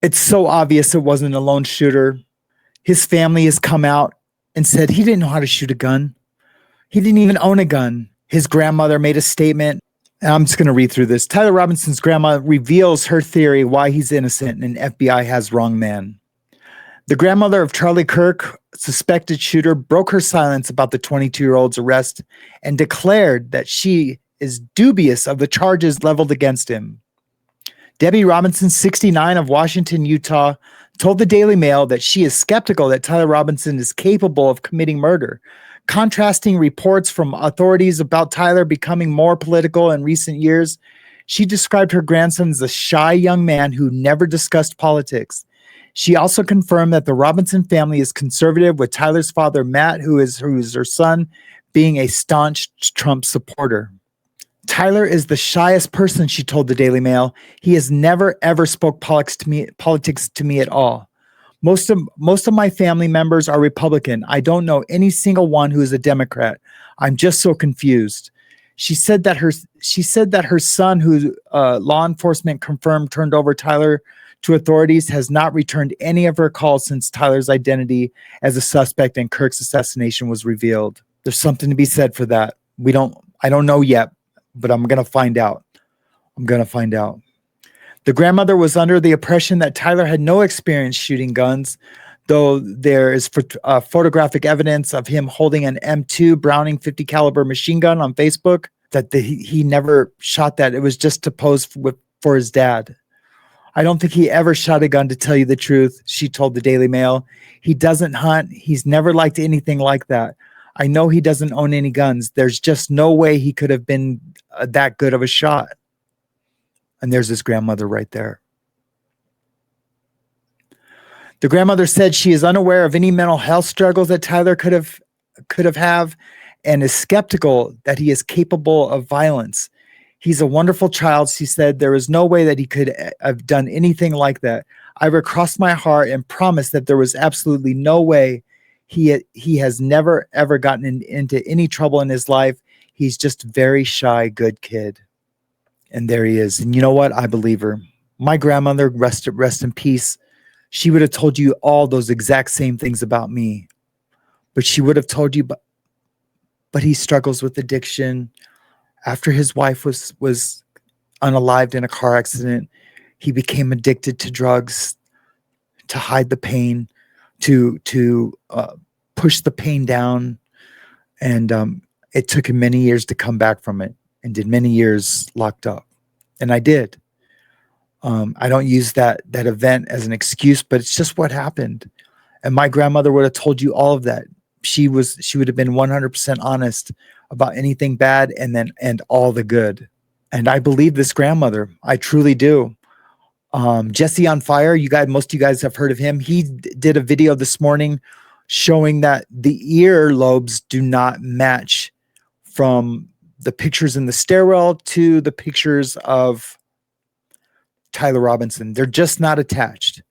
It's so obvious it wasn't a lone shooter. His family has come out and said he didn't know how to shoot a gun. He didn't even own a gun. His grandmother made a statement. And I'm just going to read through this. Tyler Robinson's grandma reveals her theory why he's innocent and FBI has wrong man. The grandmother of Charlie Kirk, suspected shooter, broke her silence about the 22-year-old's arrest and declared that she is dubious of the charges leveled against him. Debbie Robinson, 69, of Washington, Utah, told the Daily Mail that she is skeptical that Tyler Robinson is capable of committing murder, contrasting reports from authorities about Tyler becoming more political in recent years. She described her grandson as a shy young man who never discussed politics. She also confirmed that the Robinson family is conservative, with Tyler's father, Matt, who is her son, being a staunch Trump supporter. Tyler is the shyest person, she told the Daily Mail. He has never, ever spoke politics to me at all. Most of my family members are Republican. I don't know any single one who is a Democrat. I'm just so confused. She said that her son, who law enforcement confirmed turned over Tyler to authorities, has not returned any of her calls since Tyler's identity as a suspect in Kirk's assassination was revealed. There's something to be said for that. I don't know yet, but I'm going to find out. The grandmother was under the impression that Tyler had no experience shooting guns, though there is photographic evidence of him holding an M2 Browning 50 caliber machine gun on Facebook, that he never shot that. It was just to pose for his dad. I don't think he ever shot a gun, to tell you the truth, she told the Daily Mail. He doesn't hunt. He's never liked anything like that. I know he doesn't own any guns. There's just no way he could have been that good of a shot. And there's his grandmother right there. The grandmother said she is unaware of any mental health struggles that Tyler could have, and is skeptical that he is capable of violence. He's a wonderful child, she said. There is no way that he could have done anything like that. I recrossed my heart and promised that there was absolutely no way. He has never, ever gotten into any trouble in his life. He's just a very shy, good kid. And there he is. And you know what? I believe her. My grandmother, rest in peace, she would have told you all those exact same things about me. But she would have told you, but he struggles with addiction. After his wife was unalived in a car accident, he became addicted to drugs to hide the pain, to push the pain down. And it took him many years to come back from it, and did many years locked up. And I did. I don't use that event as an excuse, but it's just what happened. And my grandmother would have told you all of that. She would have been 100% honest about anything bad and all the good. And I believe this grandmother. I truly do. Jesse on Fire, most of you guys have heard of him. He did a video this morning showing that the earlobes do not match from the pictures in the stairwell to the pictures of Tyler Robinson. They're just not attached.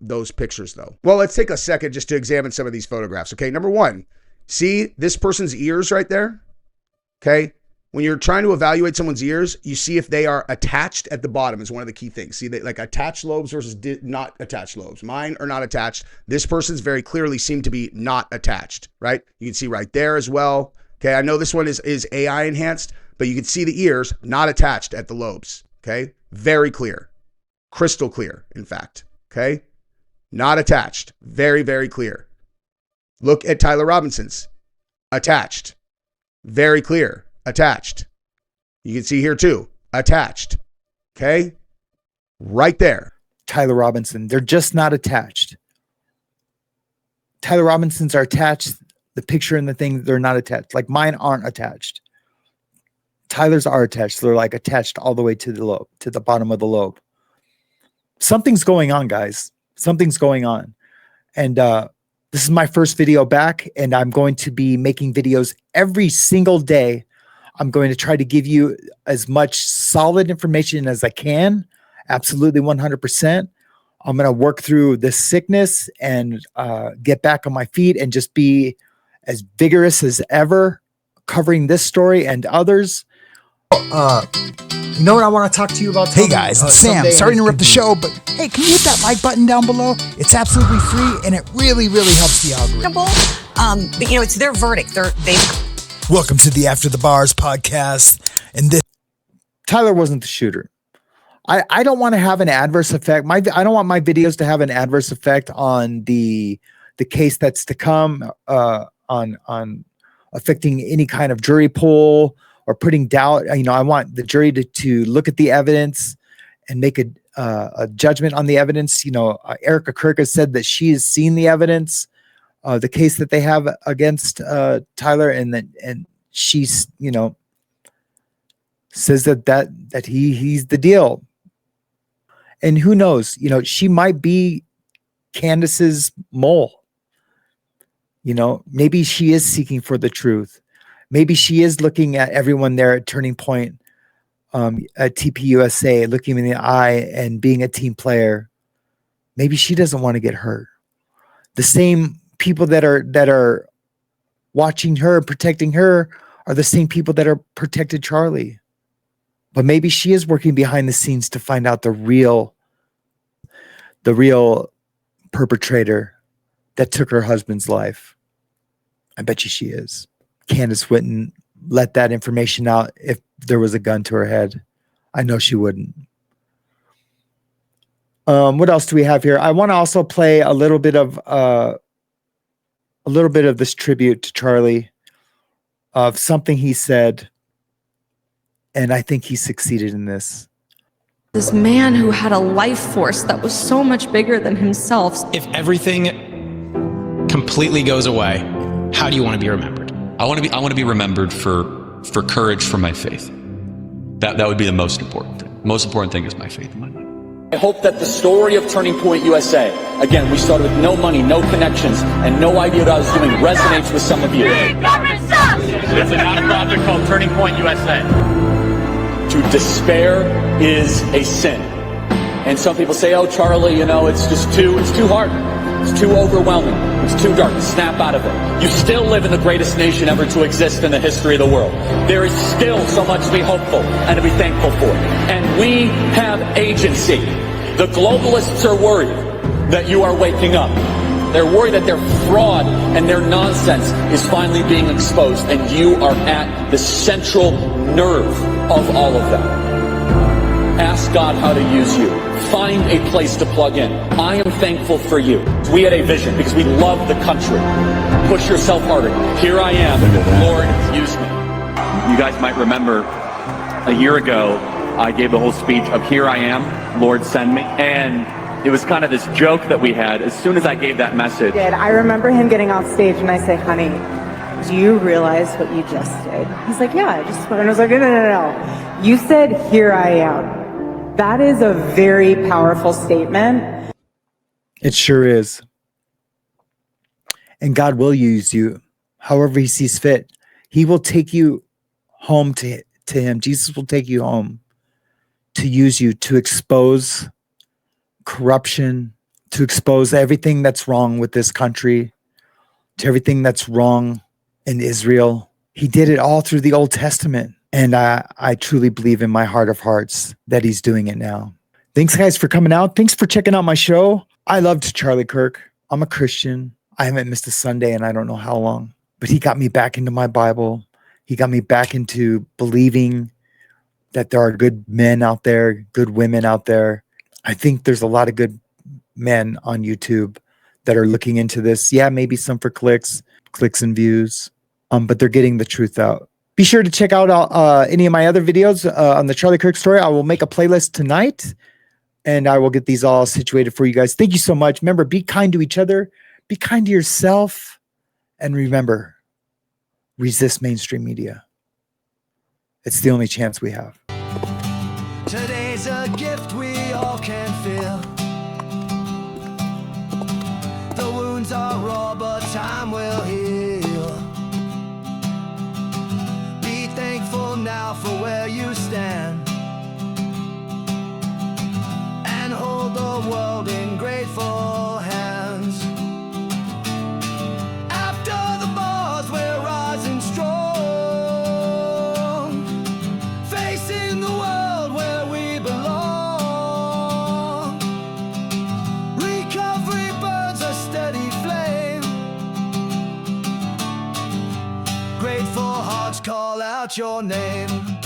Those pictures, though. Well, let's take a second just to examine some of these photographs. Okay, number one, see this person's ears right there? Okay, when you're trying to evaluate someone's ears, you see if they are attached at the bottom is one of the key things. See, they like attached lobes versus not attached lobes. Mine are not attached. This person's very clearly seem to be not attached, right? You can see right there as well. Okay, I know this one is AI enhanced, but you can see the ears not attached at the lobes. Okay, very clear, crystal clear, in fact. Okay, not attached, very, very clear. Look at Tyler Robinson's, attached, very clear, attached. You can see here too, attached. Okay, right there. Tyler Robinson, they're just not attached. Tyler Robinson's are attached. The picture and the thing, they're not attached. Like mine aren't attached. Tyler's are attached. So they're like attached all the way to the lobe, to the bottom of the lobe. Something's going on, guys. Something's going on. And this is my first video back, and I'm going to be making videos every single day. I'm going to try to give you as much solid information as I can. Absolutely 100%. I'm going to work through this sickness and get back on my feet and just be as vigorous as ever, covering this story and others. You know what I want to talk to you about? Hey guys, it's Sam. Sorry to interrupt the show, but hey, can you hit that like button down below? It's absolutely free and it really, really helps the algorithm. But it's their verdict. Welcome to the After the Bars podcast. And this Tyler wasn't the shooter. I don't want to have an adverse effect. I don't want my videos to have an adverse effect on the case that's to come, on affecting any kind of jury pool or putting doubt. I want the jury to look at the evidence and make a judgment on the evidence. Erica Kirk has said that she has seen the evidence, the case that they have against Tyler, and she's says that he's the deal. And who knows? She might be Candace's mole. Maybe she is seeking for the truth. Maybe she is looking at everyone there at Turning Point, at TPUSA, looking in the eye and being a team player. Maybe she doesn't want to get hurt. The same people that are watching her, protecting her, are the same people that are protected Charlie. But maybe she is working behind the scenes to find out the real perpetrator that took her husband's life. I bet you she is. Candace wouldn't let that information out if there was a gun to her head. I know she wouldn't. What else do we have here? I want to also play a little bit of this tribute to Charlie, of something he said, and I think he succeeded in this. This man who had a life force that was so much bigger than himself. If everything completely goes away, how do you want to be remembered? I want to be remembered for courage for my faith. That would be the most important thing. Most important thing is my faith in my life. I hope that the story of Turning Point USA, again, we started with no money, no connections, and no idea what I was doing, resonates with some of you. It's a nonprofit called Turning Point USA. To despair is a sin. And some people say, oh, Charlie, it's too hard. It's too overwhelming. It's too dark. Snap out of it. You still live in the greatest nation ever to exist in the history of the world. There is still so much to be hopeful and to be thankful for. And we have agency. The globalists are worried that you are waking up. They're worried that their fraud and their nonsense is finally being exposed, and you are at the central nerve of all of that. Ask God how to use you. Find a place to plug in. I am thankful for you. We had a vision because we love the country. Push yourself harder. Here I am. Lord, use me. You guys might remember a year ago, I gave the whole speech of here I am, Lord, send me. And it was kind of this joke that we had as soon as I gave that message. I remember him getting off stage and I say, honey, do you realize what you just did? He's like, yeah, I just, and I was like, no. You said, here I am. That is a very powerful statement. It sure is. And God will use you however he sees fit. He will take you home to him. Jesus will take you home to use you to expose corruption, to expose everything that's wrong with this country, to everything that's wrong in Israel. He did it all through the Old Testament. And I truly believe in my heart of hearts that he's doing it now. Thanks, guys, for coming out. Thanks for checking out my show. I loved Charlie Kirk. I'm a Christian. I haven't missed a Sunday in I don't know how long. But he got me back into my Bible. He got me back into believing that there are good men out there, good women out there. I think there's a lot of good men on YouTube that are looking into this. Yeah, maybe some for clicks and views, but they're getting the truth out. Be sure to check out any of my other videos on the Charlie Kirk story. I will make a playlist tonight, and I will get these all situated for you guys. Thank you so much. Remember, be kind to each other. Be kind to yourself. And remember, resist mainstream media. It's the only chance we have. Today's a gift we all can feel. The wounds are raw, but time will heal. Be thankful now for where you stand, and hold the world in grateful hands. After the bars, we're rising strong. out your name.